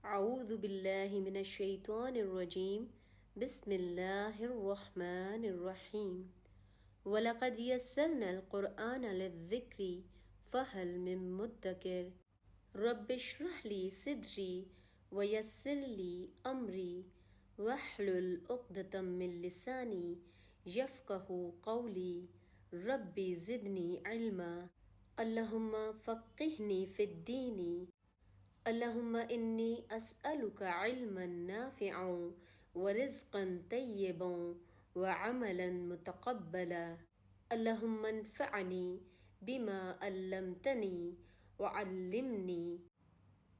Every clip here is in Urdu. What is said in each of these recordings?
اعوذ باللہ من الشیطان الرجیم بسم اللہ الرحمن الرحیم وَلَقَدْ يَسَّرْنَا الْقُرْآنَ لِلذِّكْرِ فَهَلْ مِن مُدَّكِرٍ رَبِّ اشْرَحْ لِي صِدْرِي وَيَسِّرْ لِي أَمْرِي وَاحْلُلْ عُقْدَةً مِّن لِّسَانِي يَفْقَهُوا قَوْلِي رَبِّ زِدْنِي عِلْمًا اللہم فقہنی فی الدین اللہم انی اسألک علما نافعا ورزقا طیبا وعملا متقبلا اللہم انفعنی بما علمتنی وعلمنی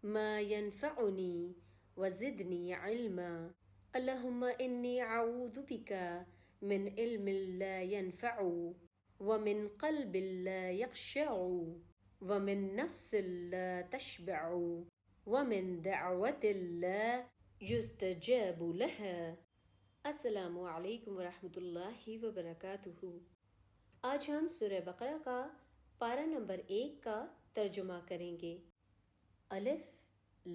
ما ينفعنی وزدنی علما اللہم انی اعوذ بک من علم لا ينفع ومن قلب لا يخشع ومن نفس لا تشبع ومن دعوة لا يستجاب لها۔ السلام علیکم ورحمۃ اللہ وبرکاتہ۔ آج ہم سورہ بقرہ کا پارہ نمبر 1 کا ترجمہ کریں گے۔ الف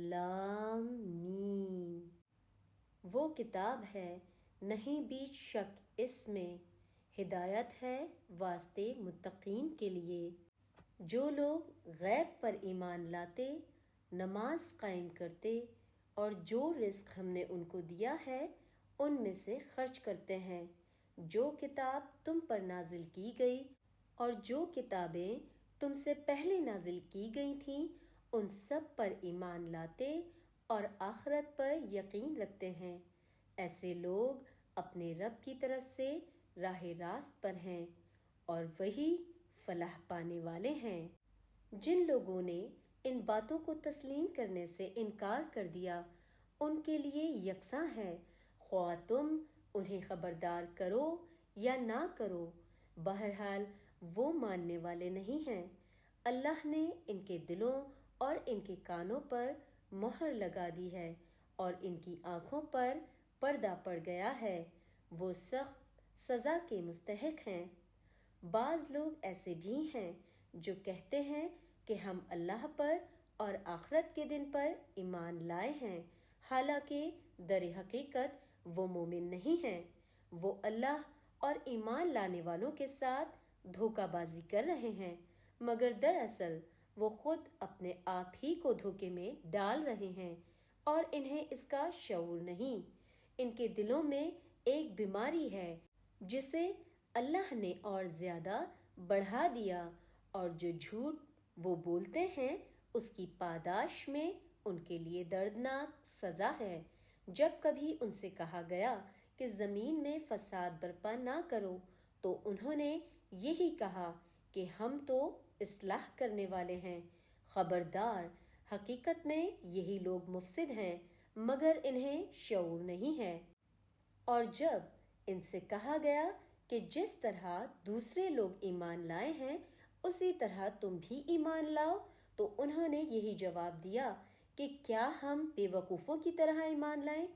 لام میم، وہ کتاب ہے نہیں بیچ شک اس میں، ہدایت ہے واسطے متقین کے لیے، جو لوگ غیب پر ایمان لاتے، نماز قائم کرتے اور جو رزق ہم نے ان کو دیا ہے ان میں سے خرچ کرتے ہیں، جو کتاب تم پر نازل کی گئی اور جو کتابیں تم سے پہلے نازل کی گئی تھیں ان سب پر ایمان لاتے اور آخرت پر یقین رکھتے ہیں، ایسے لوگ اپنے رب کی طرف سے راہ راست پر ہیں اور وہی فلاح پانے والے ہیں۔ جن لوگوں نے ان باتوں کو تسلیم کرنے سے انکار کر دیا ان کے لیے یکساں ہے، خواہ تم انہیں خبردار کرو یا نہ کرو، بہرحال وہ ماننے والے نہیں ہیں۔ اللہ نے ان کے دلوں اور ان کے کانوں پر مہر لگا دی ہے اور ان کی آنکھوں پر پردہ پڑ گیا ہے، وہ سخت سزا کے مستحق ہیں۔ بعض لوگ ایسے بھی ہیں جو کہتے ہیں کہ ہم اللہ پر اور آخرت کے دن پر ایمان لائے ہیں، حالانکہ در حقیقت وہ مومن نہیں ہیں۔ وہ اللہ اور ایمان لانے والوں کے ساتھ دھوکہ بازی کر رہے ہیں، مگر دراصل وہ خود اپنے آپ ہی کو دھوکے میں ڈال رہے ہیں اور انہیں اس کا شعور نہیں۔ ان کے دلوں میں ایک بیماری ہے جسے اللہ نے اور زیادہ بڑھا دیا، اور جو جھوٹ وہ بولتے ہیں اس کی پاداش میں ان کے لیے دردناک سزا ہے۔ جب کبھی ان سے کہا گیا کہ زمین میں فساد برپا نہ کرو تو انہوں نے یہی کہا کہ ہم تو اصلاح کرنے والے ہیں۔ خبردار، حقیقت میں یہی لوگ مفسد ہیں مگر انہیں شعور نہیں ہے۔ اور جب ان سے کہا گیا کہ جس طرح دوسرے لوگ ایمان لائے ہیں اسی طرح تم بھی ایمان لاؤ تو انہوں نے یہی جواب دیا کہ کیا ہم بے وقوفوں کی طرح ایمان لائیں؟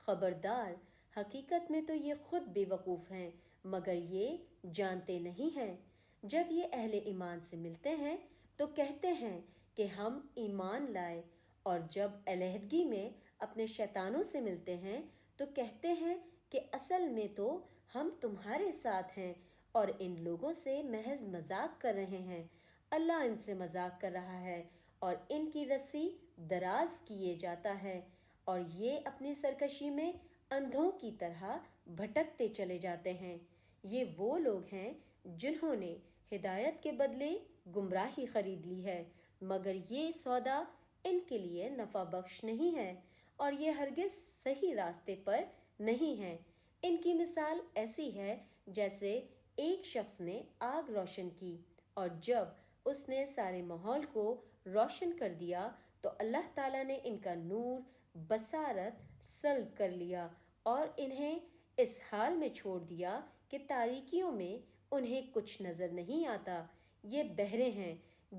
خبردار، حقیقت میں تو یہ خود بے وقوف ہیں مگر یہ جانتے نہیں ہیں۔ جب یہ اہل ایمان سے ملتے ہیں تو کہتے ہیں کہ ہم ایمان لائے، اور جب علیحدگی میں اپنے شیطانوں سے ملتے ہیں تو کہتے ہیں کہ اصل میں تو ہم تمہارے ساتھ ہیں اور ان لوگوں سے محض مذاق کر رہے ہیں۔ اللہ ان سے مذاق کر رہا ہے اور ان کی رسی دراز کیے جاتا ہے، اور یہ اپنی سرکشی میں اندھوں کی طرح بھٹکتے چلے جاتے ہیں۔ یہ وہ لوگ ہیں جنہوں نے ہدایت کے بدلے گمراہی خرید لی ہے، مگر یہ سودا ان کے لیے نفع بخش نہیں ہے اور یہ ہرگز صحیح راستے پر نہیں ہے۔ ان کی مثال ایسی ہے جیسے ایک شخص نے آگ روشن کی اور جب اس نے سارے ماحول کو روشن کر دیا تو اللہ تعالیٰ نے ان کا نور بصارت سلب کر لیا اور انہیں اس حال میں چھوڑ دیا کہ تاریکیوں میں انہیں کچھ نظر نہیں آتا۔ یہ بہرے ہیں،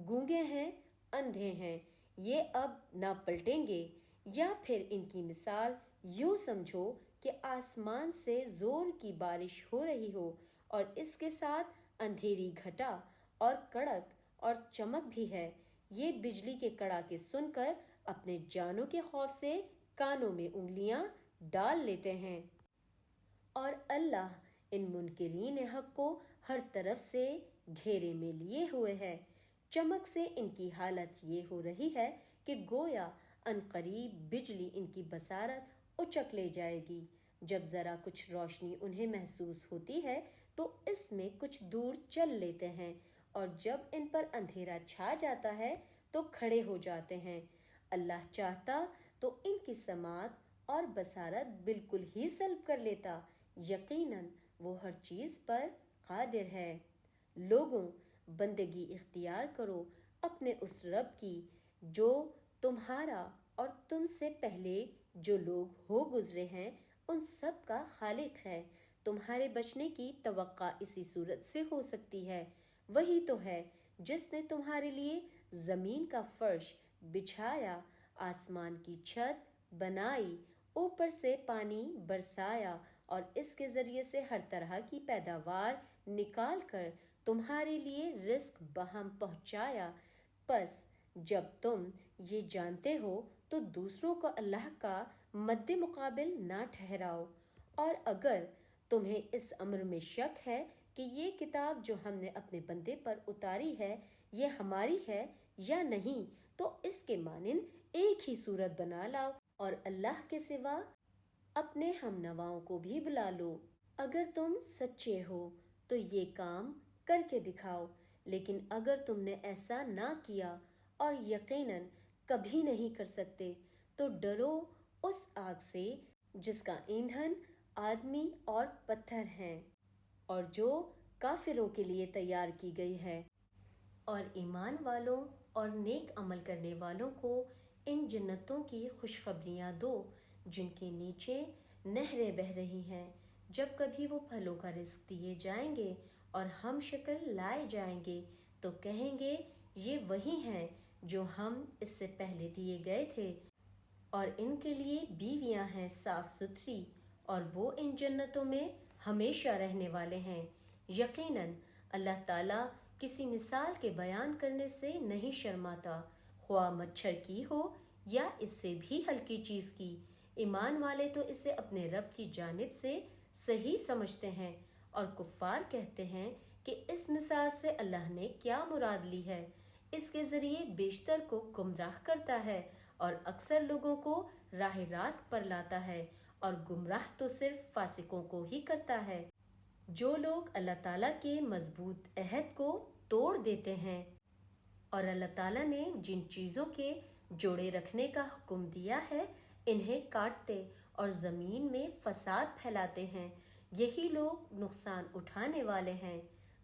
گونگے ہیں، اندھے ہیں، یہ اب نہ پلٹیں گے۔ یا پھر ان کی مثال یوں سمجھو کہ آسمان سے زور کی بارش ہو رہی ہو اور اس کے ساتھ اندھیری گھٹا اور کڑک اور چمک بھی ہے۔ یہ بجلی کے کڑاکے سن کر اپنے جانوں کے خوف سے کانوں میں انگلیاں ڈال لیتے ہیں۔ اور اللہ ان منکرین حق کو ہر طرف سے گھیرے میں لیے ہوئے ہے۔ چمک سے ان کی حالت یہ ہو رہی ہے کہ گویا عنقریب بجلی ان کی بصارت اچک لے جائے گی۔ جب ذرا کچھ روشنی انہیں محسوس ہوتی ہے تو اس میں کچھ دور چل لیتے ہیں، اور جب ان پر اندھیرا چھا جاتا ہے تو کھڑے ہو جاتے ہیں۔ اللہ چاہتا تو ان کی سماعت اور بصارت بالکل ہی سلب کر لیتا، یقیناً وہ ہر چیز پر قادر ہے۔ لوگوں، بندگی اختیار کرو اپنے اس رب کی جو تمہارا اور تم سے پہلے جو لوگ ہو گزرے ہیں ان سب کا خالق ہے۔ تمہارے بچنے کی توقع اسی صورت سے ہو سکتی ہے، وہی تو ہے جس نے تمہارے لیے زمین کا فرش بچھایا، آسمان کی چھت بنائی، اوپر سے پانی برسایا اور اس کے ذریعے سے ہر طرح کی پیداوار نکال کر تمہارے لیے رزق بہم پہنچایا۔ پس جب تم یہ جانتے ہو تو دوسروں کو اللہ کا مد مقابل نہ ٹھہراؤ۔ اور اگر تمہیں اس امر میں شک ہے کہ یہ کتاب جو ہم نے اپنے بندے پر اتاری ہے یہ ہماری ہے یا نہیں، تو اس کے مانند ایک ہی صورت بنا لاؤ اور اللہ کے سوا اپنے ہم نواؤں کو بھی بلا لو۔ اگر تم سچے ہو تو یہ کام کر کے دکھاؤ، لیکن اگر تم نے ایسا نہ کیا اور یقیناً کبھی نہیں کر سکتے تو ڈرو اس آگ سے جس کا ایندھن آدمی اور پتھر ہیں اور جو کافروں کے لیے تیار کی گئی ہے۔ اور ایمان والوں اور نیک عمل کرنے والوں کو ان جنتوں کی خوشخبریاں دو جن کے نیچے نہریں بہہ رہی ہیں۔ جب کبھی وہ پھلوں کا رزق دیے جائیں گے اور ہم شکل لائے جائیں گے تو کہیں گے یہ وہی ہیں جو ہم اس سے پہلے دیے گئے تھے، اور ان کے لیے بیویاں ہیں صاف ستھری، اور وہ ان جنتوں میں ہمیشہ رہنے والے ہیں۔ یقیناً اللہ تعالیٰ کسی مثال کے بیان کرنے سے نہیں شرماتا، خواہ مچھر کی ہو یا اس سے بھی ہلکی چیز کی۔ ایمان والے تو اسے اپنے رب کی جانب سے صحیح سمجھتے ہیں، اور کفار کہتے ہیں کہ اس مثال سے اللہ نے کیا مراد لی ہے۔ اس کے ذریعے بیشتر کو گمراہ کرتا ہے اور اکثر لوگوں کو راہ راست پر لاتا ہے، اور گمراہ تو صرف فاسقوں کو ہی کرتا ہے۔ جو لوگ اللہ تعالیٰ کے مضبوط عہد کو توڑ دیتے ہیں، اور اللہ تعالیٰ نے جن چیزوں کے جوڑے رکھنے کا حکم دیا ہے انہیں کاٹتے اور زمین میں فساد پھیلاتے ہیں، یہی لوگ نقصان اٹھانے والے ہیں۔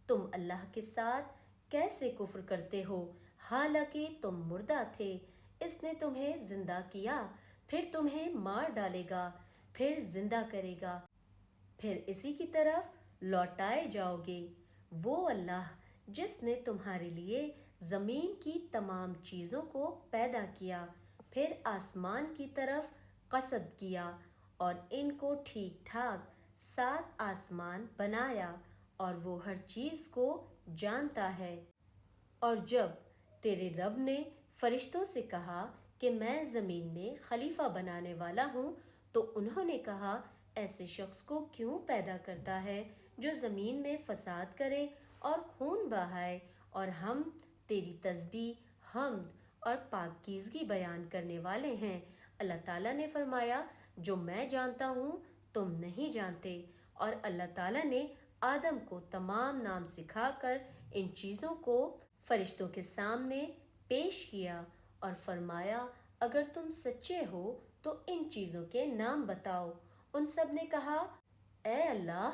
تم اللہ کے ساتھ کیسے کفر کرتے ہو حالانکہ تم مردہ تھے؟ اس نے تمہیں زندہ کیا، پھر تمہیں مار ڈالے گا، پھر زندہ کرے گا، پھر اسی کی طرف لوٹائے جاؤ گے۔ وہ اللہ جس نے تمہارے لیے زمین کی تمام چیزوں کو پیدا کیا، پھر آسمان کی طرف قصد کیا اور ان کو ٹھیک ٹھاک 7 آسمان بنایا، اور وہ ہر چیز کو جانتا ہے۔ اور جب تیرے رب نے فرشتوں سے کہا کہ میں زمین میں خلیفہ بنانے والا ہوں، تو انہوں نے کہا ایسے شخص کو کیوں پیدا کرتا ہے جو زمین میں فساد کرے اور خون بہائے؟ اور ہم تیری تسبیح، حمد اور پاکیزگی بیان کرنے والے ہیں۔ اللہ تعالیٰ نے فرمایا جو میں جانتا ہوں تم نہیں جانتے، اور اللہ تعالیٰ نے آدم کو تمام نام سکھا کر ان چیزوں کو فرشتوں کے سامنے پیش کیا اور فرمایا اگر تم سچے ہو تو ان چیزوں کے نام بتاؤ۔ ان سب نے کہا اے اللہ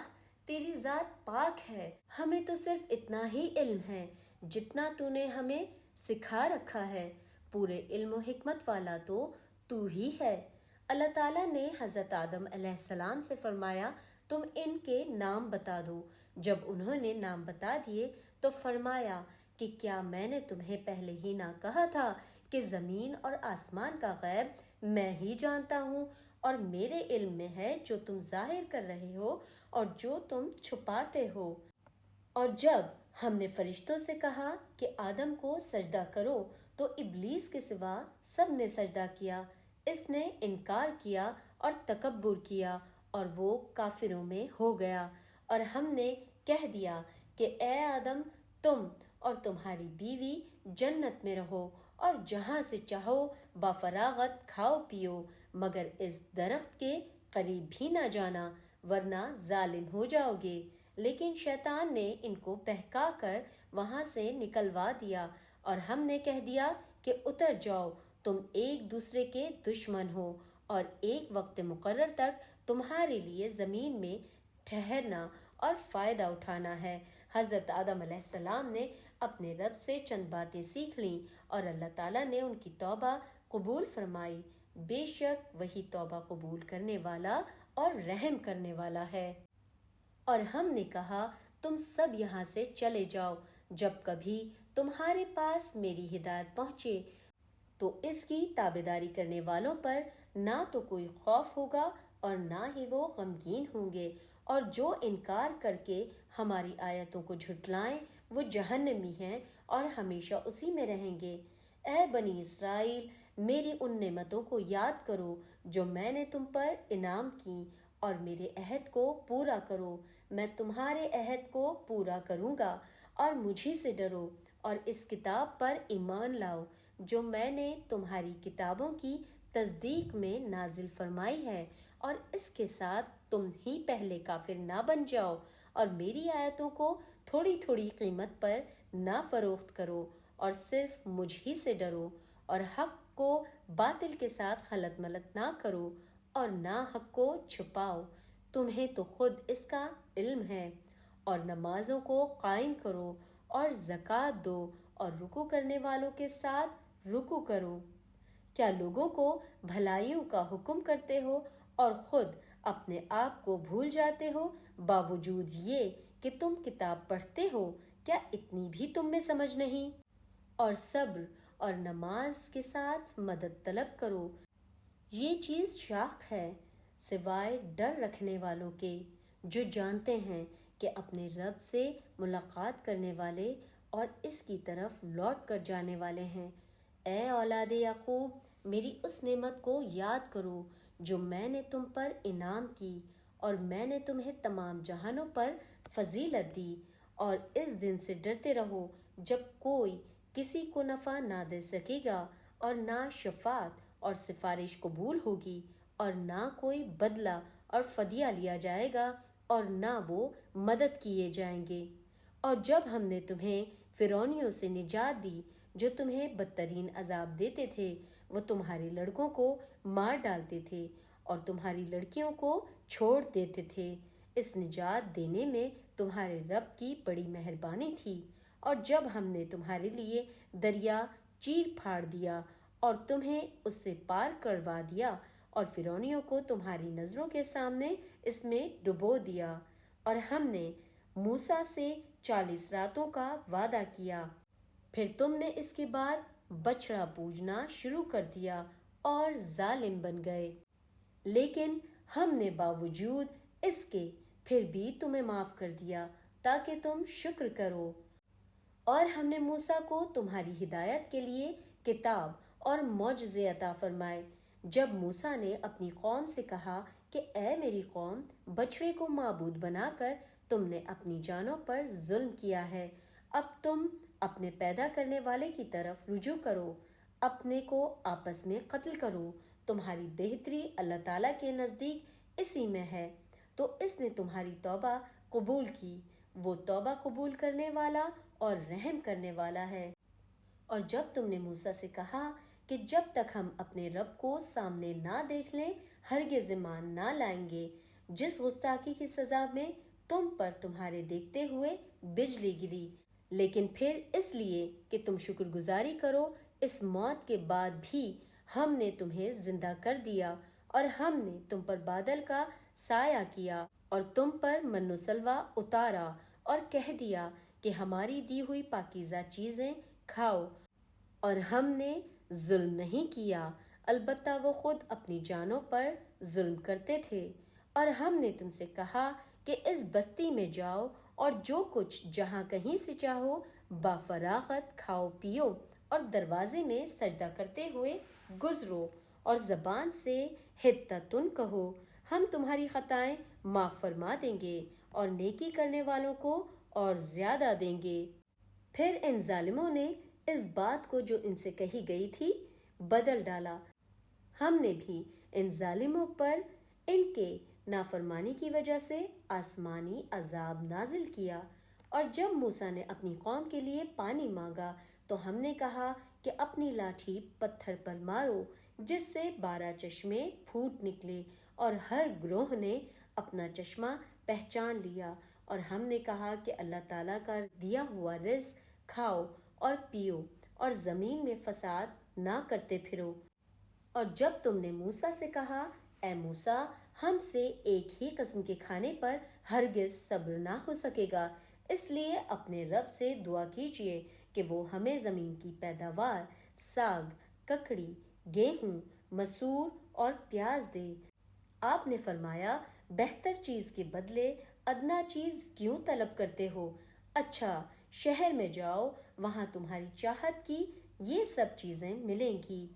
تیری ذات پاک ہے، ہمیں تو صرف اتنا ہی علم ہے جتنا تو نے ہمیں سکھا رکھا ہے، پورے علم و حکمت والا تو ہی ہے۔ اللہ تعالیٰ نے حضرت آدم علیہ السلام سے فرمایا تم ان کے نام بتا دو۔ جب انہوں نے نام بتا دیے تو فرمایا کہ کیا میں نے تمہیں پہلے ہی نہ کہا تھا کہ زمین اور آسمان کا غیب میں ہی جانتا ہوں، اور میرے علم میں ہے جو تم ظاہر کر رہے ہو اور جو تم چھپاتے ہو۔ اور جب ہم نے فرشتوں سے کہا کہ آدم کو سجدہ کرو تو ابلیس کے سوا سب نے سجدہ کیا، اس نے انکار کیا اور تکبر کیا اور وہ کافروں میں ہو گیا۔ اور ہم نے کہہ دیا کہ اے آدم، تم اور تمہاری بیوی جنت میں رہو اور جہاں سے چاہو بفراغت کھاؤ پیو، مگر اس درخت کے قریب بھی نہ جانا ورنہ ظالم ہو جاؤ گے۔ لیکن شیطان نے ان کو بہکا کر وہاں سے نکلوا دیا اور ہم نے کہہ دیا کہ اتر جاؤ، تم ایک دوسرے کے دشمن ہو اور ایک وقت مقرر تک تمہارے لیے زمین میں ٹھہرنا اور فائدہ اٹھانا ہے۔ حضرت آدم علیہ السلام نے اپنے رب سے چند باتیں سیکھ لیں اور اللہ تعالیٰ نے ان کی توبہ قبول فرمائی۔ بے شک وہی توبہ قبول کرنے والا اور رحم کرنے والا ہے۔ اور ہم نے کہا تم سب یہاں سے چلے جاؤ، جب کبھی تمہارے پاس میری ہدایت پہنچے تو اس کی تابعداری کرنے والوں پر نہ تو کوئی خوف ہوگا اور نہ ہی وہ غمگین ہوں گے، اور جو انکار کر کے ہماری آیتوں کو جھٹلائیں وہ جہنمی ہیں اور ہمیشہ اسی میں رہیں گے۔ اے بنی اسرائیل، میری ان نعمتوں کو یاد کرو جو میں نے تم پر انعام کی، اور میرے عہد کو پورا کرو، میں تمہارے عہد کو پورا کروں گا، اور مجھی سے ڈرو اور اس کتاب پر ایمان لاؤ جو میں نے تمہاری کتابوں کی تصدیق میں نازل فرمائی ہے، اور اس کے ساتھ تم ہی پہلے کافر نہ بن جاؤ، اور میری آیتوں کو تھوڑی تھوڑی قیمت پر نہ فروخت کرو، اور صرف مجھ ہی سے ڈرو، اور حق کو باطل کے ساتھ خلط ملط نہ کرو اور نہ حق کو چھپاؤ، تمہیں تو خود اس کا علم ہے۔ اور نمازوں کو قائم کرو اور زکوٰۃ دو اور رکوع کرنے والوں کے ساتھ رکوع کرو۔ کیا لوگوں کو بھلائیوں کا حکم کرتے ہو اور خود اپنے آپ کو بھول جاتے ہو؟ باوجود یہ کہ تم کتاب پڑھتے ہو، کیا اتنی بھی تم میں سمجھ نہیں؟ اور صبر اور نماز کے ساتھ مدد طلب کرو، یہ چیز شاخ ہے سوائے ڈر رکھنے والوں کے، جو جانتے ہیں کہ اپنے رب سے ملاقات کرنے والے اور اس کی طرف لوٹ کر جانے والے ہیں۔ اے اولاد یعقوب، میری اس نعمت کو یاد کرو جو میں نے تم پر انعام کی، اور میں نے تمہیں تمام جہانوں پر فضیلت دی، اور اس دن سے ڈرتے رہو جب کوئی کسی کو نفع نہ دے سکے گا، اور نہ شفاعت اور سفارش قبول ہوگی، اور نہ کوئی بدلہ اور فدیہ لیا جائے گا، اور نہ وہ مدد کیے جائیں گے۔ اور جب ہم نے تمہیں فرعونیوں سے نجات دی جو تمہیں بدترین عذاب دیتے تھے، وہ تمہارے لڑکوں کو مار ڈالتے تھے اور تمہاری لڑکیوں کو چھوڑ دیتے تھے، اس نجات دینے میں تمہارے رب کی بڑی مہربانی تھی۔ اور جب ہم نے تمہارے لیے دریا چیر پھاڑ دیا اور تمہیں اس سے پار کروا دیا، اور فرعونیوں کو تمہاری نظروں کے سامنے اس میں ڈبو دیا، اور ہم نے موسیٰ سے 40 راتوں کا وعدہ کیا، پھر تم نے اس کے بعد بچڑا پوجنا شروع کر دیا اور ظالم بن گئے، لیکن ہم نے باوجود اس کے پھر بھی تمہیں معاف کر دیا تاکہ تم شکر کرو۔ اور ہم نے موسیٰ کو تمہاری ہدایت کے لیے کتاب اور معجزے عطا فرمائے۔ جب موسیٰ نے اپنی قوم سے کہا کہ اے میری قوم، بچڑے کو معبود بنا کر تم نے اپنی جانوں پر ظلم کیا ہے، اب تم اپنے پیدا کرنے والے کی طرف رجوع کرو، اپنے کو آپس میں قتل کرو، تمہاری بہتری اللہ تعالیٰ کے نزدیک اسی میں ہے، تو اس نے تمہاری توبہ قبول کی، وہ توبہ قبول کرنے والا اور رحم کرنے والا ہے۔ اور جب تم نے موسیٰ سے کہا کہ جب تک ہم اپنے رب کو سامنے نہ دیکھ لیں ہرگز ایمان نہ لائیں گے، جس گستاخی کی سزا میں تم پر تمہارے دیکھتے ہوئے بجلی گری، لیکن پھر اس لیے کہ تم شکر گزاری کرو، اس موت کے بعد بھی ہم نے تمہیں زندہ کر دیا، اور ہم نے تم پر بادل کا سایہ کیا اور تم پر من و سلویٰ اتارا، اور کہہ دیا کہ ہماری دی ہوئی پاکیزہ چیزیں کھاؤ، اور ہم نے ظلم نہیں کیا، البتہ وہ خود اپنی جانوں پر ظلم کرتے تھے۔ اور ہم نے تم سے کہا کہ اس بستی میں جاؤ اور جو کچھ جہاں کہیں سے چاہو بافراغت کھاؤ پیو، اور دروازے میں سجدہ کرتے ہوئے گزرو اور زبان سے حتتن کہو، ہم تمہاری خطائیں معاف فرما دیں گے اور نیکی کرنے والوں کو اور زیادہ دیں گے۔ پھر ان ظالموں نے اس بات کو جو ان سے کہی گئی تھی بدل ڈالا۔ ہم نے بھی ان ظالموں پر ان کے نافرمانی کی وجہ سے آسمانی عذاب نازل کیا۔ اور جب موسیٰ نے اپنی قوم کے لیے پانی مانگا تو ہم نے کہا کہ اپنی لاٹھی پتھر پر مارو، جس سے 12 چشمے پھوٹ نکلے، اور ہر گروہ نے اپنا چشمہ پہچان لیا۔ اور ہم نے کہا کہ اللہ تعالیٰ کا دیا ہوا رزق کھاؤ اور پیو اور زمین میں فساد نہ کرتے پھرو۔ اور جب تم نے موسیٰ سے کہا اے موسیٰ، ہم سے ایک ہی قسم کے کھانے پر ہرگز صبر نہ ہو سکے گا، اس لیے اپنے رب سے دعا کیجیے کہ وہ ہمیں زمین کی پیداوار، ساگ، ککڑی، گیہوں، مسور اور پیاز دے۔ آپ نے فرمایا بہتر چیز کے بدلے ادنا چیز کیوں طلب کرتے ہو؟ اچھا، شہر میں جاؤ، وہاں تمہاری چاہت کی یہ سب چیزیں ملیں گی۔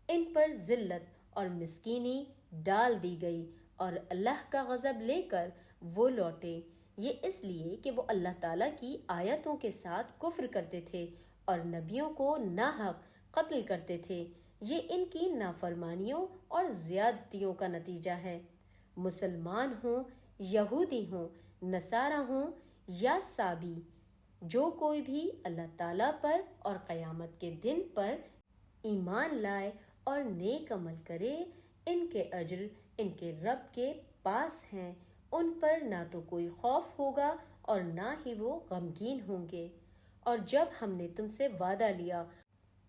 ان پر ذلت اور مسکینی ڈال دی گئی اور اللہ کا غضب لے کر وہ لوٹے، یہ اس لیے کہ وہ اللہ تعالیٰ کی آیتوں کے ساتھ کفر کرتے تھے اور نبیوں کو ناحق قتل کرتے تھے۔ یہ ان کی نافرمانیوں اور زیادتیوں کا نتیجہ ہے۔ مسلمان ہوں، یہودی ہوں، نصارہ ہوں یا سابی، جو کوئی بھی اللہ تعالیٰ پر اور قیامت کے دن پر ایمان لائے اور نیک عمل کرے، ان کے اجر ان کے رب کے پاس ہیں، ان پر نہ تو کوئی خوف ہوگا اور نہ ہی وہ غمگین ہوں گے۔ اور جب ہم نے تم سے وعدہ لیا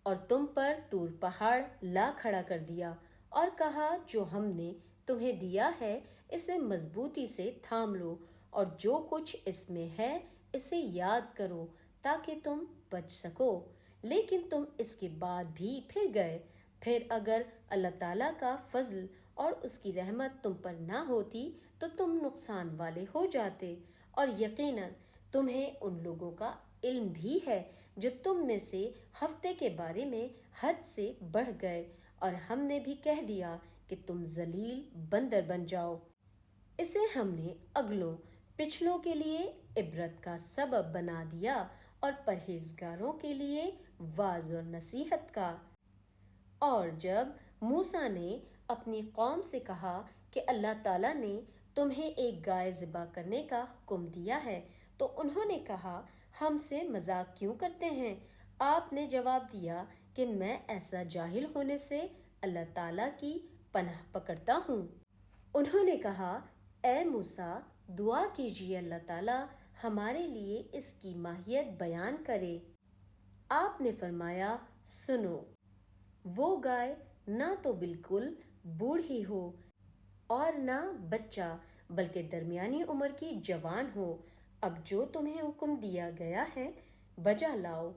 اور تم پر طور پہاڑ لا کھڑا کر دیا اور کہا جو ہم نے تمہیں دیا ہے اسے مضبوطی سے تھام لو اور جو کچھ اس میں ہے اسے یاد کرو تاکہ تم بچ سکو، لیکن تم اس کے بعد بھی پھر گئے۔ پھر اگر اللہ تعالیٰ کا فضل اور اس کی رحمت تم پر نہ ہوتی تو تم نقصان والے ہو جاتے، اور یقیناً تمہیں ان لوگوں کا علم بھی ہے جو تم میں سے ہفتے کے بارے میں حد سے بڑھ گئے، اور ہم نے بھی کہہ دیا کہ تم ذلیل بندر بن جاؤ۔ اسے ہم نے اگلوں پچھلوں کے لیے عبرت کا سبب بنا دیا اور پرہیزگاروں کے لیے واعظ و نصیحت کا۔ اور جب موسیٰ نے اپنی قوم سے کہا کہ اللہ تعالیٰ نے تمہیں ایک گائے ذبح کرنے کا حکم دیا ہے تو انہوں نے کہا ہم سے مذاق کیوں کرتے ہیں؟ آپ نے جواب دیا کہ میں ایسا جاہل ہونے سے اللہ تعالیٰ کی پناہ پکڑتا ہوں۔ انہوں نے کہا اے موسیٰ، دعا کیجیے اللہ تعالیٰ ہمارے لیے اس کی ماہیت بیان کرے۔ آپ نے فرمایا سنو، وہ گائے نہ تو بالکل بوڑھی ہو اور نہ بچہ بلکہ درمیانی عمر کی جوان ہو، اب جو تمہیں حکم دیا گیا ہے بجا لاؤ۔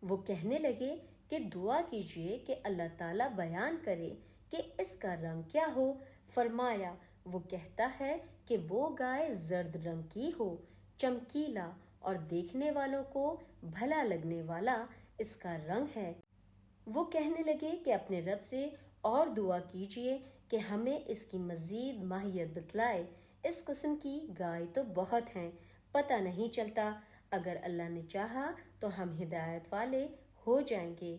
وہ کہنے لگے کہ دعا کیجیے کہ اللہ تعالیٰ بیان کرے کہ اس کا رنگ کیا ہو۔ فرمایا وہ کہتا ہے کہ وہ گائے زرد رنگ کی ہو، چمکیلا اور دیکھنے والوں کو بھلا لگنے والا اس کا رنگ ہے۔ وہ کہنے لگے کہ اپنے رب سے اور دعا کیجیے کہ ہمیں اس کی مزید ماہیت بتلائے، اس قسم کی گائے تو بہت ہیں، پتہ نہیں چلتا، اگر اللہ نے چاہا تو ہم ہدایت والے ہو جائیں گے۔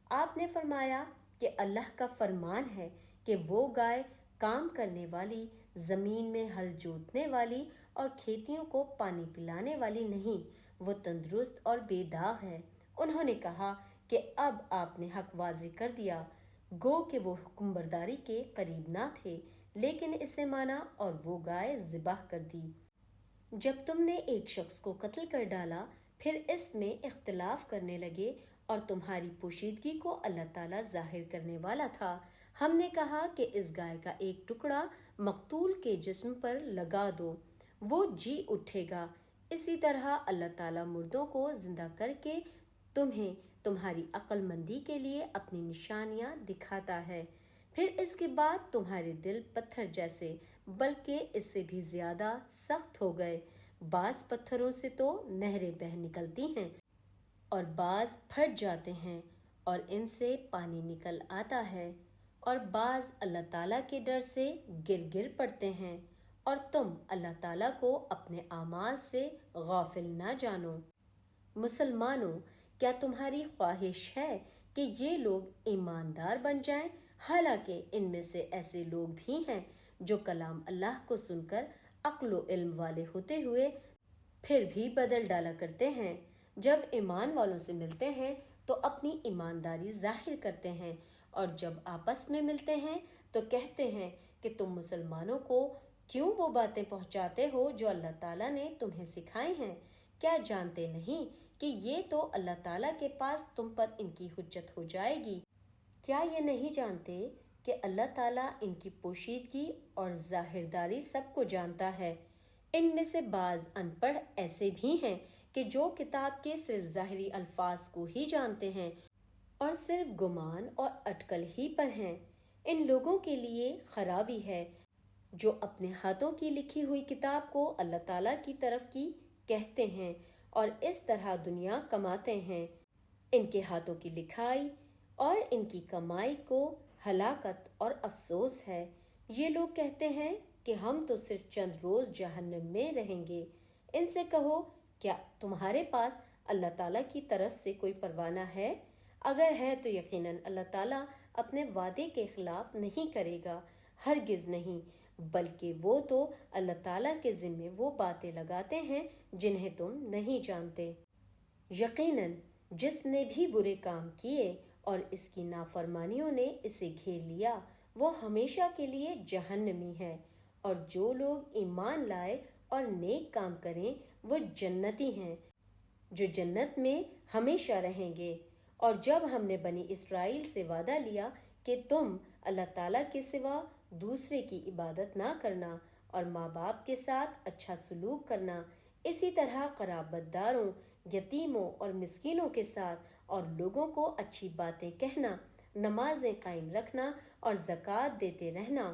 آپ نے فرمایا کہ اللہ کا فرمان ہے کہ وہ گائے کام کرنے والی، زمین میں ہل جوتنے والی اور کھیتیوں کو پانی پلانے والی نہیں، وہ تندرست اور بے داغ ہے۔ انہوں نے کہا کہ اب آپ نے حق واضح کر دیا، گو کہ وہ حکم برداری کے قریب نہ تھے، لیکن اسے مانا اور وہ گائے ذبح کر دی۔ جب تم نے ایک شخص کو قتل کر ڈالا پھر اس میں اختلاف کرنے لگے اور تمہاری پوشیدگی کو اللہ تعالیٰ ظاہر کرنے والا تھا، ہم نے کہا کہ اس گائے کا ایک ٹکڑا مقتول کے جسم پر لگا دو، وہ جی اٹھے گا۔ اسی طرح اللہ تعالیٰ مردوں کو زندہ کر کے تمہیں تمہاری عقل مندی کے لیے اپنی نشانیاں دکھاتا ہے۔ پھر اس کے بعد تمہارے دل پتھر جیسے بلکہ اس سے بھی زیادہ سخت ہو گئے۔ بعض پتھروں سے تو نہریں بہہ نکلتی ہیں اور بعض پھٹ جاتے ہیں، اور ان سے پانی نکل آتا ہے، اور بعض اللہ تعالیٰ کے ڈر سے گر گر پڑتے ہیں، اور تم اللہ تعالیٰ کو اپنے اعمال سے غافل نہ جانو۔ مسلمانوں، کیا تمہاری خواہش ہے کہ یہ لوگ ایماندار بن جائیں؟ حالانکہ ان میں سے ایسے لوگ بھی ہیں جو کلام اللہ کو سن کر عقل و علم والے ہوتے ہوئے پھر بھی بدل ڈالا کرتے ہیں۔ جب ایمان والوں سے ملتے ہیں تو اپنی ایمانداری ظاہر کرتے ہیں، اور جب آپس میں ملتے ہیں تو کہتے ہیں کہ تم مسلمانوں کو کیوں وہ باتیں پہنچاتے ہو جو اللہ تعالیٰ نے تمہیں سکھائی ہیں؟ کیا جانتے نہیں کہ یہ تو اللہ تعالیٰ کے پاس تم پر ان کی حجت ہو جائے گی؟ کیا یہ نہیں جانتے کہ اللہ تعالیٰ ان کی پوشیدگی اور ظاہرداری سب کو جانتا ہے؟ ان میں سے بعض ان پڑھ ایسے بھی ہیں کہ جو کتاب کے صرف ظاہری الفاظ کو ہی جانتے ہیں اور صرف گمان اور اٹکل ہی پر ہیں۔ ان لوگوں کے لیے خرابی ہے جو اپنے ہاتھوں کی لکھی ہوئی کتاب کو اللہ تعالیٰ کی طرف کی کہتے ہیں اور اس طرح دنیا کماتے ہیں۔ ان کے ہاتھوں کی لکھائی اور ان کی کمائی کو ہلاکت اور افسوس ہے۔ یہ لوگ کہتے ہیں کہ ہم تو صرف چند روز جہنم میں رہیں گے۔ ان سے کہو، کیا تمہارے پاس اللہ تعالیٰ کی طرف سے کوئی پروانہ ہے؟ اگر ہے تو یقیناً اللہ تعالیٰ اپنے وعدے کے خلاف نہیں کرے گا، ہرگز نہیں، بلکہ وہ تو اللہ تعالیٰ کے ذمے وہ باتیں لگاتے ہیں جنہیں تم نہیں جانتے۔ یقیناً جس نے بھی برے کام کیے اور اس کی نافرمانیوں نے اسے گھیر لیا، وہ ہمیشہ کے لیے جہنمی ہے، اور جو لوگ ایمان لائے اور نیک کام کریں وہ جنتی ہیں جو جنت میں ہمیشہ رہیں گے۔ اور جب ہم نے بنی اسرائیل سے وعدہ لیا کہ تم اللہ تعالیٰ کے سوا دوسرے کی عبادت نہ کرنا اور ماں باپ کے ساتھ اچھا سلوک کرنا، اسی طرح قرابت داروں، یتیموں اور مسکینوں کے ساتھ اور لوگوں کو اچھی باتیں کہنا، نمازیں قائم رکھنا اور زکوٰۃ دیتے رہنا،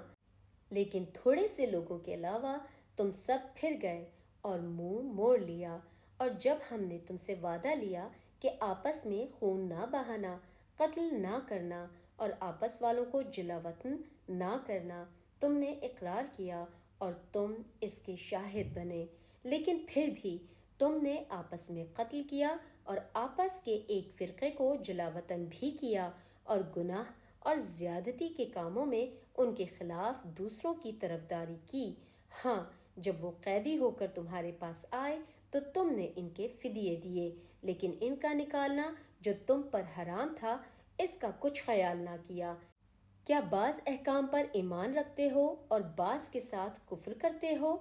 لیکن تھوڑے سے لوگوں کے علاوہ تم سب پھر گئے اور منہ موڑ لیا۔ اور جب ہم نے تم سے وعدہ لیا کہ آپس میں خون نہ بہانا، قتل نہ کرنا اور آپس والوں کو جلا وطن نہ کرنا، تم نے اقرار کیا اور تم اس کے شاہد بنے، لیکن پھر بھی تم نے آپس میں قتل کیا اور آپس کے ایک فرقے کو جلا وطن بھی کیا، اور گناہ اور زیادتی کے کاموں میں ان کے خلاف دوسروں کی طرفداری کی۔ ہاں، جب وہ قیدی ہو کر تمہارے پاس آئے تو تم نے ان کے فدیے دیے، لیکن ان کا نکالنا جو تم پر حرام تھا اس کا کچھ خیال نہ کیا۔ کیا بعض احکام پر ایمان رکھتے ہو اور بعض کے ساتھ کفر کرتے ہو؟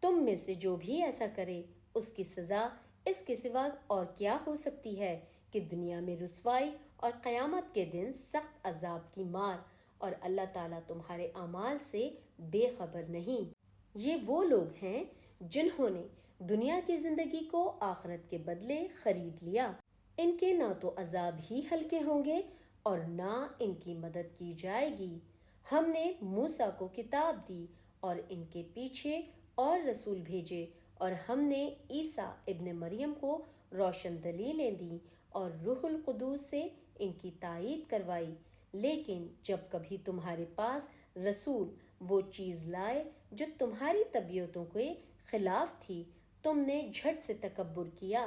تم میں سے جو بھی ایسا کرے اس کی سزا اس کے سوا اور کیا ہو سکتی ہے کہ دنیا میں رسوائی اور قیامت کے دن سخت عذاب کی مار، اور اللہ تعالیٰ تمہارے اعمال سے بے خبر نہیں۔ یہ وہ لوگ ہیں جنہوں نے دنیا کی زندگی کو آخرت کے بدلے خرید لیا۔ ان کے نہ تو عذاب ہی ہلکے ہوں گے اور نہ ان کی مدد کی جائے گی۔ ہم نے موسیٰ کو کتاب دی اور ان کے پیچھے اور رسول بھیجے، اور ہم نے عیسیٰ ابن مریم کو روشن دلیلیں دیں اور روح القدس سے ان کی تائید کروائی، لیکن جب کبھی تمہارے پاس رسول وہ چیز لائے جو تمہاری طبیعتوں کے خلاف تھی، تم نے جھٹ سے تکبر کیا،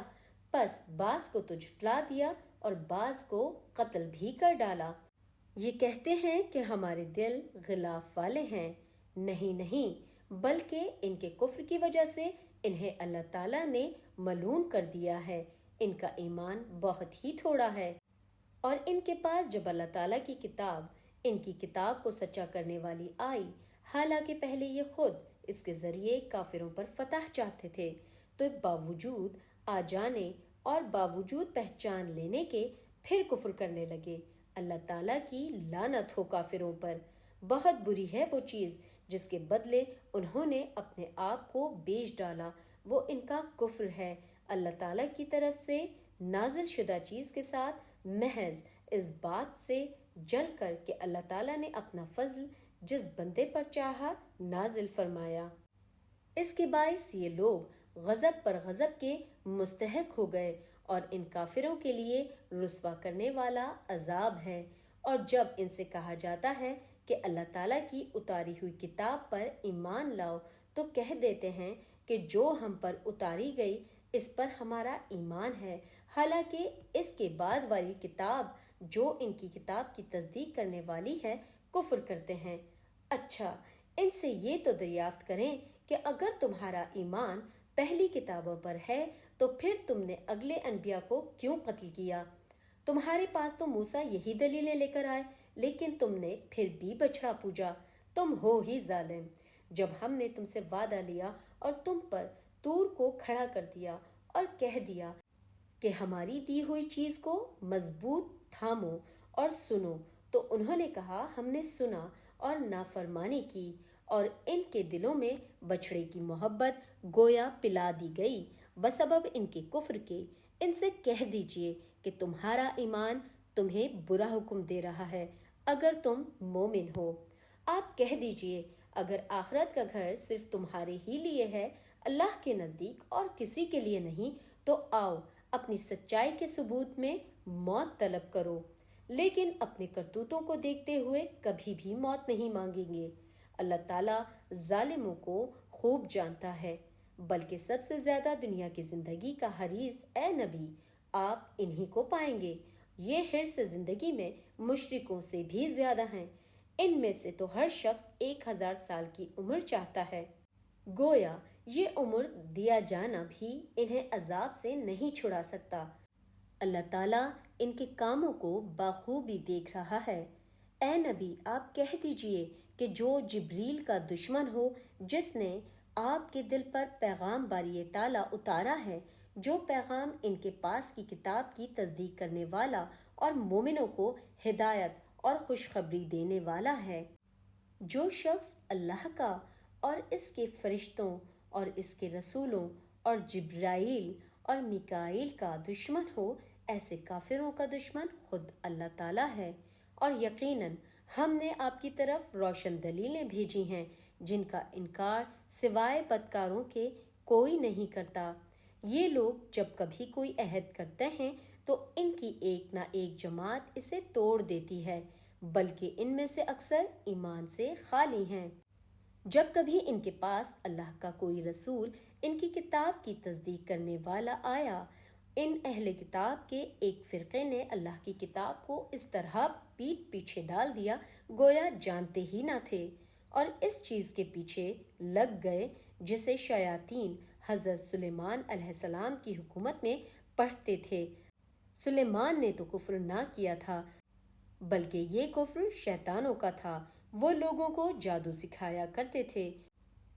پس بعض کو تو جھٹلا دیا اور بعض کو قتل بھی کر ڈالا۔ یہ کہتے ہیں کہ ہمارے دل غلاف والے ہیں، نہیں، بلکہ ان کے کفر کی وجہ سے انہیں اللہ تعالیٰ نے ملعون کر دیا ہے۔ ان کا ایمان بہت ہی تھوڑا ہے، اور ان کے پاس جب اللہ تعالیٰ کی کتاب، ان کی کتاب کو سچا کرنے والی آئی، حالانکہ پہلے یہ خود اس کے ذریعے کافروں پر فتح چاہتے تھے، تو باوجود آ جانے اور باوجود پہچان لینے کے پھر کفر کرنے لگے۔ اللہ تعالیٰ کی لعنت ہو کافروں پر۔ بہت بری ہے وہ چیز جس کے بدلے انہوں نے اپنے آپ کو بیچ ڈالا، وہ ان کا کفر ہے اللہ تعالیٰ کی طرف سے نازل شدہ چیز کے ساتھ، محض اس بات سے جل کر کہ اللہ تعالیٰ نے اپنا فضل جس بندے پر چاہا نازل فرمایا۔ اس کے باعث یہ لوگ غضب پر غضب کے مستحق ہو گئے اور ان کافروں کے لیے رسوا کرنے والا عذاب ہے۔ اور جب ان سے کہا جاتا ہے کہ اللہ تعالیٰ کی اتاری ہوئی کتاب پر ایمان لاؤ تو کہہ دیتے ہیں کہ جو ہم پر اتاری گئی اس پر ہمارا ایمان ہے، حالانکہ اس کے بعد والی کتاب جو ان کی کتاب کی تصدیق کرنے والی ہے کفر کرتے ہیں۔ اچھا، ان سے یہ تو دریافت کریں کہ اگر تمہارا ایمان پہلی کتابوں پر ہے تو پھر تم نے اگلے انبیاء کو کیوں قتل کیا؟ تمہارے پاس تو موسیٰ یہی دلیلیں لے کر آئے، لیکن تم نے پھر بھی بچھڑا پوجا۔ تم ہو ہی ظالم۔ جب ہم نے تم سے وعدہ لیا اور تم پر طور کو کھڑا کر دیا اور کہہ دیا کہ ہماری دی ہوئی چیز کو مضبوط تھامو اور سنو، تو انہوں نے کہا ہم نے سنا اور نافرمانی کی، اور ان کے دلوں میں بچھڑے کی محبت گویا پلا دی گئی بسبب ان کے کفر کے۔ ان سے کہہ دیجئے کہ تمہارا ایمان تمہیں برا حکم دے رہا ہے اگر تم مومن ہو۔ آپ کہہ دیجئے اگر آخرت کا گھر صرف تمہارے ہی لیے ہے، اللہ کے نزدیک اور کسی کے لیے نہیں، تو آؤ اپنی سچائی کے ثبوت میں موت طلب کرو، لیکن اپنے کرتوتوں کو دیکھتے ہوئے کبھی بھی موت نہیں مانگیں گے۔ اللہ تعالیٰ ظالموں کو خوب جانتا ہے، بلکہ سب سے زیادہ دنیا کی زندگی کا حریص اے نبی آپ انہی کو پائیں گے۔ یہ حرص زندگی میں مشرکوں سے بھی زیادہ ہیں۔ ان میں سے تو ہر شخص 1000 سال کی عمر چاہتا ہے۔ گویا یہ عمر دیا جانا بھی انہیں عذاب سے نہیں چھڑا سکتا۔ اللہ تعالیٰ ان کے کاموں کو بخوبی دیکھ رہا ہے۔ اے نبی آپ کہہ دیجئے کہ جو جبریل کا دشمن ہو، جس نے آپ کے دل پر پیغام باری تعالیٰ اتارا ہے، جو پیغام ان کے پاس کی کتاب کی تصدیق کرنے والا اور مومنوں کو ہدایت اور خوشخبری دینے والا ہے، جو شخص اللہ کا اور اس کے فرشتوں اور اس کے رسولوں اور جبرائیل اور میکائیل کا دشمن ہو، ایسے کافروں کا دشمن خود اللہ تعالیٰ ہے۔ اور یقیناً ہم نے آپ کی طرف روشن دلیلیں بھیجی ہیں جن کا انکار سوائے بدکاروں کے کوئی نہیں کرتا۔ یہ لوگ جب کبھی کوئی عہد کرتے ہیں تو ان کی ایک نہ ایک جماعت اسے توڑ دیتی ہے، بلکہ ان میں سے اکثر ایمان سے خالی ہیں۔ جب کبھی ان کے پاس اللہ کا کوئی رسول ان کی کتاب کی تصدیق کرنے والا آیا، ان اہل کتاب کے ایک فرقے نے اللہ کی کتاب کو اس طرح پیٹھ پیچھے ڈال دیا گویا جانتے ہی نہ تھے، اور اس چیز کے پیچھے لگ گئے جسے شیاطین حضرت سلیمان علیہ السلام کی حکومت میں پڑھتے تھے۔ سلیمان نے تو کفر نہ کیا تھا، بلکہ یہ کفر شیطانوں کا تھا۔ وہ لوگوں کو جادو سکھایا کرتے تھے،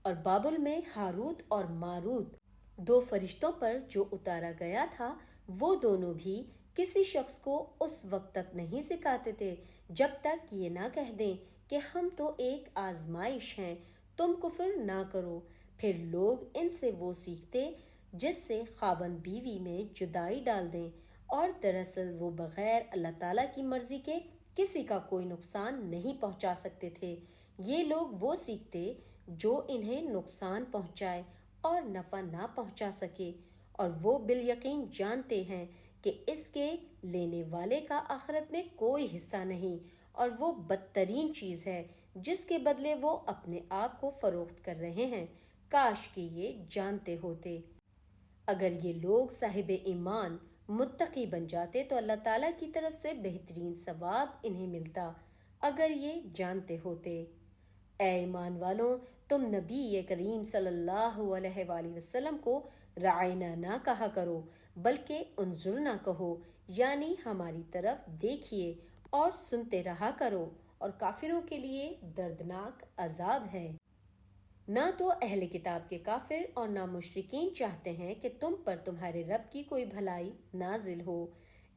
اور بابل میں ہاروت اور ماروت 2 فرشتوں پر جو اتارا گیا تھا، وہ دونوں بھی کسی شخص کو اس وقت تک نہیں سکھاتے تھے جب تک یہ نہ کہہ دیں کہ ہم تو ایک آزمائش ہیں، تم کفر نہ کرو۔ پھر لوگ ان سے وہ سیکھتے جس سے خاوند بیوی میں جدائی ڈال دیں، اور دراصل وہ بغیر اللہ تعالیٰ کی مرضی کے کسی کا کوئی نقصان نہیں پہنچا سکتے تھے۔ یہ لوگ وہ سیکھتے جو انہیں نقصان پہنچائے اور نفع نہ پہنچا سکے، اور وہ بالیقین جانتے ہیں کہ اس کے لینے والے کا آخرت میں کوئی حصہ نہیں، اور وہ بدترین چیز ہے جس کے بدلے وہ اپنے آپ کو فروخت کر رہے ہیں۔ کاش کہ یہ جانتے ہوتے۔ اگر یہ لوگ صاحب ایمان متقی بن جاتے تو اللہ تعالیٰ کی طرف سے بہترین ثواب انہیں ملتا، اگر یہ جانتے ہوتے۔ اے ایمان والوں، تم نبی کریم صلی اللہ علیہ وآلہ وسلم کو رعینا نہ کہا کرو، بلکہ انظرنا کہو، یعنی ہماری طرف دیکھیے اور سنتے رہا کرو، اور کافروں کے لیے دردناک عذاب ہے۔ نہ تو اہل کتاب کے کافر اور نہ مشرکین چاہتے ہیں کہ تم پر تمہارے رب کی کوئی بھلائی نازل ہو۔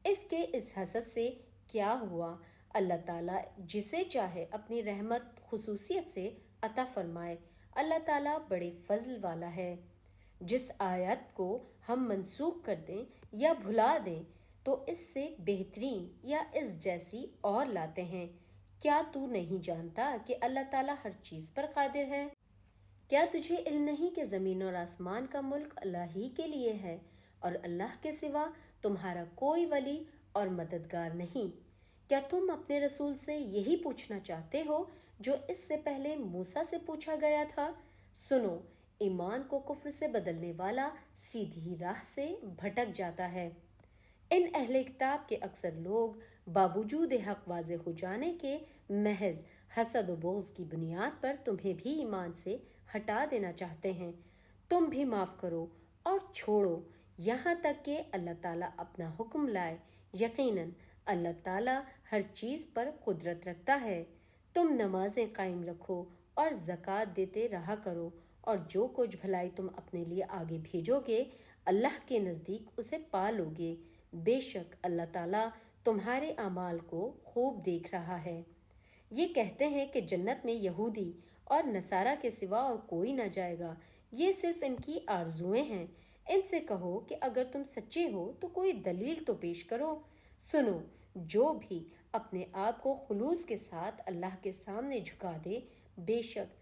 اس کے اس حسد سے کیا ہوا؟ اللہ تعالیٰ جسے چاہے اپنی رحمت خصوصیت سے عطا فرمائے۔ اللہ تعالیٰ بڑے فضل والا ہے۔ جس آیت کو ہم منسوخ کر دیں یا بھلا دیں تو اس سے بہترین یا اس جیسی اور لاتے ہیں۔ کیا تو نہیں جانتا کہ اللہ تعالیٰ ہر چیز پر قادر ہے؟ کیا تجھے علم نہیں کہ زمین اور آسمان کا ملک اللہ ہی کے لیے ہے، اور اللہ کے سوا تمہارا کوئی ولی اور مددگار نہیں۔ کیا تم اپنے رسول سے یہی پوچھنا چاہتے ہو جو اس سے پہلے موسیٰ سے پوچھا گیا تھا؟ سنو، ایمان کو کفر سے بدلنے والا سیدھی راہ سے بھٹک جاتا ہے۔ ان اہل کتاب کے اکثر لوگ باوجود حق واضح ہو جانے کے محض حسد و بغض کی بنیاد پر تمہیں بھی ایمان سے ہٹا دینا چاہتے ہیں۔ تم بھی معاف کرو اور چھوڑو یہاں تک کہ اللہ تعالیٰ اپنا حکم لائے۔ یقیناً اللہ تعالیٰ ہر چیز پر قدرت رکھتا ہے۔ تم نمازیں قائم رکھو اور زکوٰۃ دیتے رہا کرو، اور جو کچھ بھلائی تم اپنے لیے آگے بھیجو گے اللہ کے نزدیک اسے پا لو گے۔ بے شک اللہ تعالیٰ تمہارے اعمال کو خوب دیکھ رہا ہے۔ یہ کہتے ہیں کہ جنت میں یہودی اور نصارہ کے سوا اور کوئی نہ جائے گا۔ یہ صرف ان کی آرزویں ہیں۔ ان سے کہو کہ اگر تم سچے ہو تو کوئی دلیل تو پیش کرو۔ سنو، جو بھی اپنے آپ کو خلوص کے ساتھ اللہ کے سامنے جھکا دے، بے شک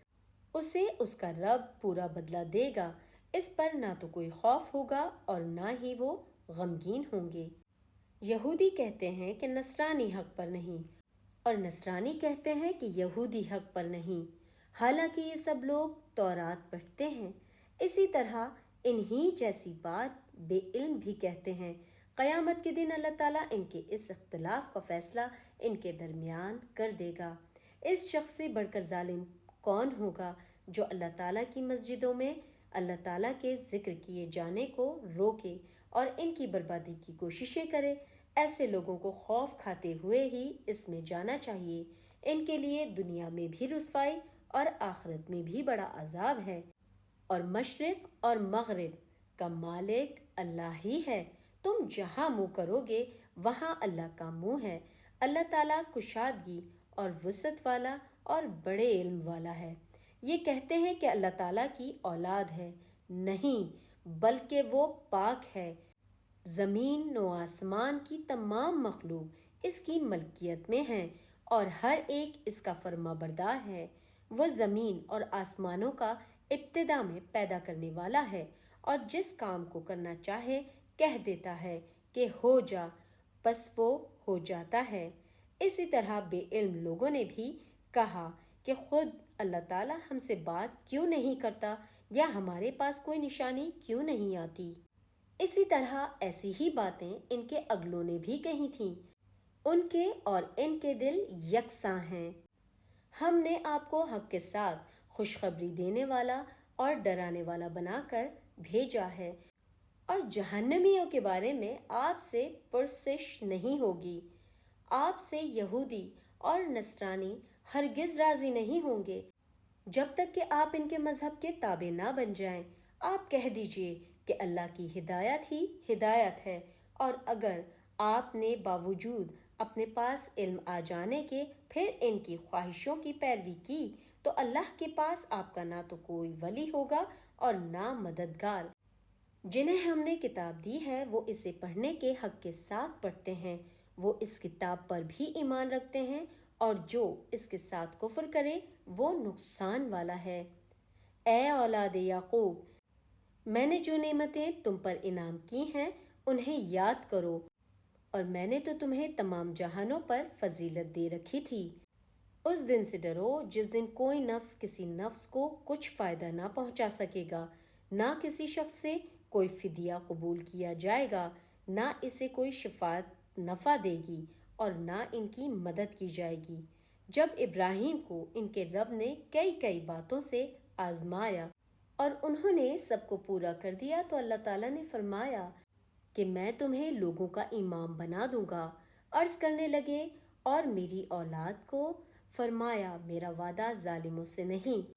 اسے اس کا رب پورا بدلہ دے گا۔ اس پر نہ تو کوئی خوف ہوگا اور نہ ہی وہ غمگین ہوں گے۔ یہودی کہتے ہیں کہ نصرانی حق پر نہیں، اور نصرانی کہتے ہیں کہ یہودی حق پر نہیں، حالانکہ یہ سب لوگ تورات پڑھتے ہیں۔ اسی طرح انہی جیسی بات بے علم بھی کہتے ہیں۔ قیامت کے دن اللہ تعالیٰ ان کے اس اختلاف کا فیصلہ ان کے درمیان کر دے گا۔ اس شخص سے بڑھ کر ظالم کون ہوگا جو اللہ تعالیٰ کی مسجدوں میں اللہ تعالیٰ کے ذکر کیے جانے کو روکے اور ان کی بربادی کی کوششیں کرے؟ ایسے لوگوں کو خوف کھاتے ہوئے ہی اس میں جانا چاہیے۔ ان کے لیے دنیا میں بھی رسوائی اور آخرت میں بھی بڑا عذاب ہے۔ اور مشرق اور مغرب کا مالک اللہ ہی ہے۔ تم جہاں منہ کرو گے وہاں اللہ کا منہ ہے۔ اللہ تعالیٰ کشادگی اور وسعت والا اور بڑے علم والا ہے۔ یہ کہتے ہیں کہ اللہ تعالیٰ کی اولاد ہے، نہیں بلکہ وہ پاک ہے۔ زمین و آسمان کی تمام مخلوق اس کی ملکیت میں ہیں اور ہر ایک اس کا فرما بردار ہے۔ وہ زمین اور آسمانوں کا ابتدا میں پیدا کرنے والا ہے، اور جس کام کو کرنا چاہے کہہ دیتا ہے کہ ہو جا، پس وہ ہو جاتا ہے۔ اسی طرح بے علم لوگوں نے بھی کہا کہ خود اللہ تعالیٰ ہم سے بات کیوں نہیں کرتا، یا ہمارے پاس کوئی نشانی کیوں نہیں آتی۔ اسی طرح ایسی ہی باتیں ان کے اگلوں نے بھی کہی تھیں۔ ان کے اور ان کے دل یکساں ہیں۔ ہم نے آپ کو حق کے ساتھ خوشخبری دینے والا اور ڈرانے والا بنا کر بھیجا ہے، اور جہنمیوں کے بارے میں آپ سے پرسش نہیں ہوگی۔ آپ سے یہودی اور نصرانی ہرگز راضی نہیں ہوں گے جب تک کہ آپ ان کے مذہب کے تابع نہ بن جائیں۔ آپ کہہ دیجئے کہ اللہ کی ہدایت ہی ہدایت ہے، اور اگر آپ نے باوجود اپنے پاس علم آ جانے کے پھر ان کی خواہشوں کی پیروی کی تو اللہ کے پاس آپ کا نہ تو کوئی ولی ہوگا اور نہ مددگار۔ جنہیں ہم نے کتاب دی ہے وہ اسے پڑھنے کے حق کے ساتھ پڑھتے ہیں، وہ اس کتاب پر بھی ایمان رکھتے ہیں، اور جو اس کے ساتھ کفر کرے وہ نقصان والا ہے۔ اے اولاد یعقوب، میں نے جو نعمتیں تم پر انعام کی ہیں انہیں یاد کرو، اور میں نے تو تمہیں تمام جہانوں پر فضیلت دے رکھی تھی۔ اس دن سے ڈرو جس دن کوئی نفس کسی نفس کو کچھ فائدہ نہ پہنچا سکے گا، نہ کسی شخص سے کوئی فدیہ قبول کیا جائے گا، نہ اسے کوئی شفاعت نفع دے گی، اور نہ ان کی مدد کی جائے گی۔ جب ابراہیم کو ان کے رب نے کئی باتوں سے آزمایا اور انہوں نے سب کو پورا کر دیا تو اللہ تعالیٰ نے فرمایا کہ میں تمہیں لوگوں کا امام بنا دوں گا۔ عرض کرنے لگے اور میری اولاد کو؟ فرمایا میرا وعدہ ظالموں سے نہیں۔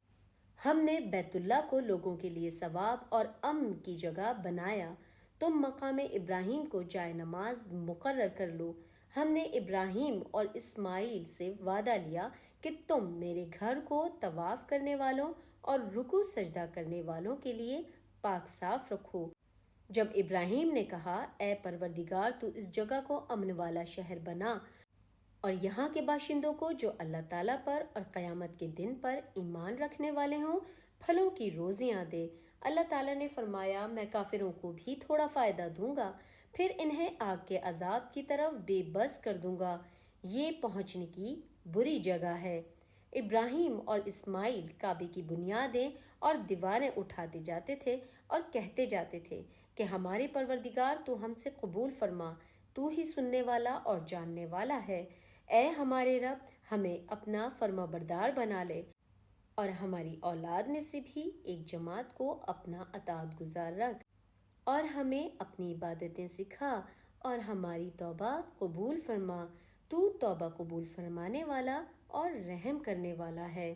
ہم نے بیت اللہ کو لوگوں کے لیے ثواب اور امن کی جگہ بنایا۔ تم مقام ابراہیم کو جائے نماز مقرر کر لو۔ ہم نے ابراہیم اور اسماعیل سے وعدہ لیا کہ تم میرے گھر کو طواف کرنے والوں اور رکوع سجدہ کرنے والوں کے لیے پاک صاف رکھو۔ جب ابراہیم نے کہا اے پروردگار تو اس جگہ کو امن والا شہر بنا، اور یہاں کے باشندوں کو جو اللہ تعالیٰ پر اور قیامت کے دن پر ایمان رکھنے والے ہوں پھلوں کی روزیاں دے۔ اللہ تعالیٰ نے فرمایا میں کافروں کو بھی تھوڑا فائدہ دوں گا۔ پھر انہیں آگ کے عذاب کی طرف بے بس کر دوں گا۔ یہ پہنچنے کی بری جگہ ہے۔ ابراہیم اور اسماعیل کعبے کی بنیادیں اور دیواریں اٹھاتے جاتے تھے اور کہتے جاتے تھے کہ ہمارے پروردگار تو ہم سے قبول فرما، تو ہی سننے والا اور جاننے والا ہے۔ اے ہمارے رب، ہمیں اپنا فرما بردار بنا لے اور ہماری اولاد میں سے بھی ایک جماعت کو اپنا اطاعت گزار رکھ، اور ہمیں اپنی عبادتیں سکھا اور ہماری توبہ قبول فرما۔ تو توبہ قبول فرمانے والا اور رحم کرنے والا ہے۔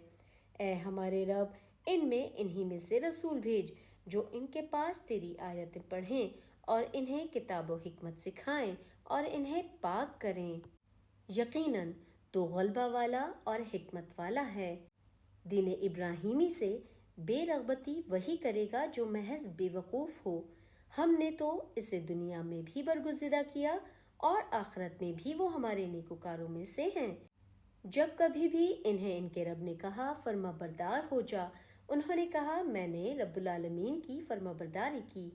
اے ہمارے رب، انہی میں سے رسول بھیج جو ان کے پاس تیری آیتیں پڑھیں اور انہیں کتاب و حکمت سکھائیں اور انہیں پاک کریں۔ یقیناً تو غلبہ والا اور حکمت والا ہے۔ دین ابراہیمی سے بے رغبتی وہی کرے گا جو محض بے وقوف ہو۔ ہم نے تو اسے دنیا میں بھی برگزیدہ کیا اور آخرت میں بھی وہ ہمارے نیکوکاروں میں سے ہیں۔ جب کبھی بھی انہیں ان کے رب نے کہا فرما بردار ہو جا، انہوں نے کہا میں نے رب العالمین کی فرما برداری کی۔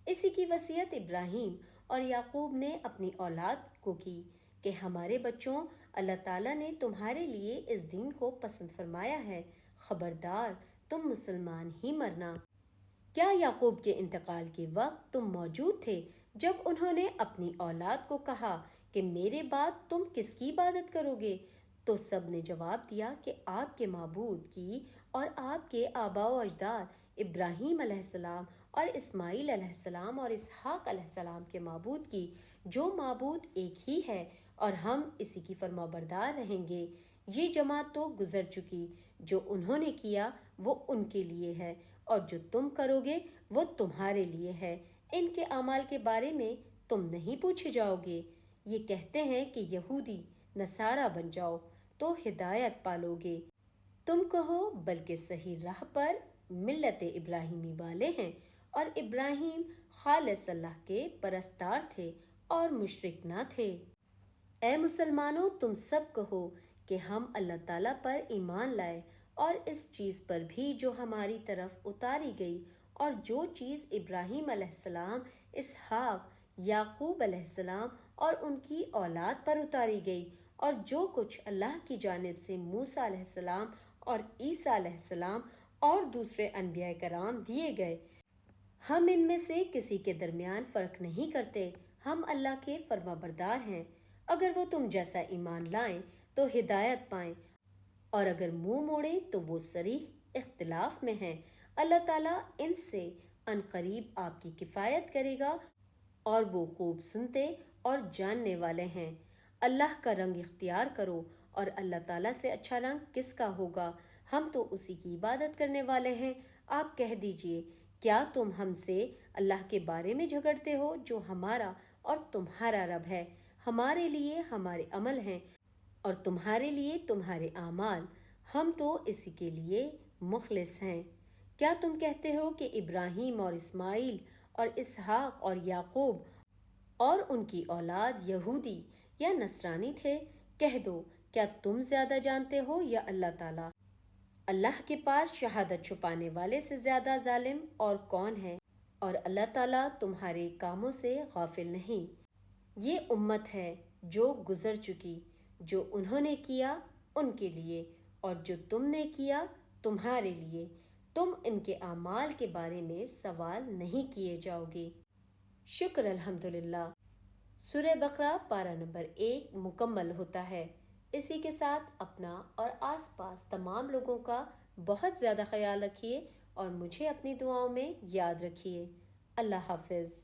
اسی کی وصیت ابراہیم اور یعقوب نے اپنی اولاد کو کی کہ ہمارے بچوں، اللہ تعالیٰ نے تمہارے لیے اس دین کو پسند فرمایا ہے، خبردار تم مسلمان ہی مرنا۔ کیا یعقوب کے انتقال کے وقت تم موجود تھے جب انہوں نے اپنی اولاد کو کہا کہ میرے بعد تم کس کی عبادت کرو گے؟ تو سب نے جواب دیا کہ آپ کے معبود کی اور آپ کے آباء و اجداد ابراہیم علیہ السلام اور اسماعیل علیہ السلام اور اسحاق علیہ السلام کے معبود کی، جو معبود ایک ہی ہے، اور ہم اسی کی فرما بردار رہیں گے۔ یہ جماعت تو گزر چکی، جو انہوں نے کیا وہ ان کے لیے ہے، اور جو تم کرو گے وہ تمہارے لیے ہے۔ ان کے اعمال کے بارے میں تم نہیں پوچھے جاؤ گے۔ یہ کہتے ہیں کہ یہودی نصارہ بن جاؤ تو ہدایت پالو گے۔ تم کہو بلکہ صحیح راہ پر ملت ابراہیمی والے ہیں، اور ابراہیم خالص اللہ کے پرستار تھے اور مشرک نہ تھے۔ اے مسلمانوں، تم سب کہو کہ ہم اللہ تعالیٰ پر ایمان لائے اور اس چیز پر بھی جو ہماری طرف اتاری گئی، اور جو چیز ابراہیم علیہ السلام، اسحاق، یعقوب علیہ السلام اور ان کی اولاد پر اتاری گئی، اور جو کچھ اللہ کی جانب سے موسیٰ علیہ السلام اور عیسیٰ علیہ السلام اور دوسرے انبیاء کرام دیے گئے۔ ہم ان میں سے کسی کے درمیان فرق نہیں کرتے، ہم اللہ کے فرما بردار ہیں۔ اگر وہ تم جیسا ایمان لائیں تو ہدایت پائیں، اور اگر منہ موڑیں تو وہ صریح اختلاف میں ہیں۔ اللہ تعالیٰ ان سے ان قریب آپ کی کفایت کرے گا، اور وہ خوب سنتے اور جاننے والے ہیں۔ اللہ کا رنگ اختیار کرو، اور اللہ تعالیٰ سے اچھا رنگ کس کا ہوگا؟ ہم تو اسی کی عبادت کرنے والے ہیں۔ آپ کہہ دیجئے، کیا تم ہم سے اللہ کے بارے میں جھگڑتے ہو جو ہمارا اور تمہارا رب ہے؟ ہمارے لیے ہمارے عمل ہیں اور تمہارے لیے تمہارے اعمال، ہم تو اسی کے لیے مخلص ہیں۔ کیا تم کہتے ہو کہ ابراہیم اور اسماعیل اور اسحاق اور یعقوب اور ان کی اولاد یہودی یا نصرانی تھے؟ کہہ دو، کیا تم زیادہ جانتے ہو یا اللہ تعالیٰ؟ اللہ کے پاس شہادت چھپانے والے سے زیادہ ظالم اور کون ہے؟ اور اللہ تعالیٰ تمہارے کاموں سے غافل نہیں۔ یہ امت ہے جو گزر چکی، جو انہوں نے کیا ان کے لیے، اور جو تم نے کیا تمہارے لیے۔ تم ان کے اعمال کے بارے میں سوال نہیں کیے جاؤ گے۔ شکر الحمدللہ۔ سورہ بقرہ پارہ نمبر 1 مکمل ہوتا ہے۔ اسی کے ساتھ اپنا اور آس پاس تمام لوگوں کا بہت زیادہ خیال رکھیے، اور مجھے اپنی دعاؤں میں یاد رکھیے۔ اللہ حافظ۔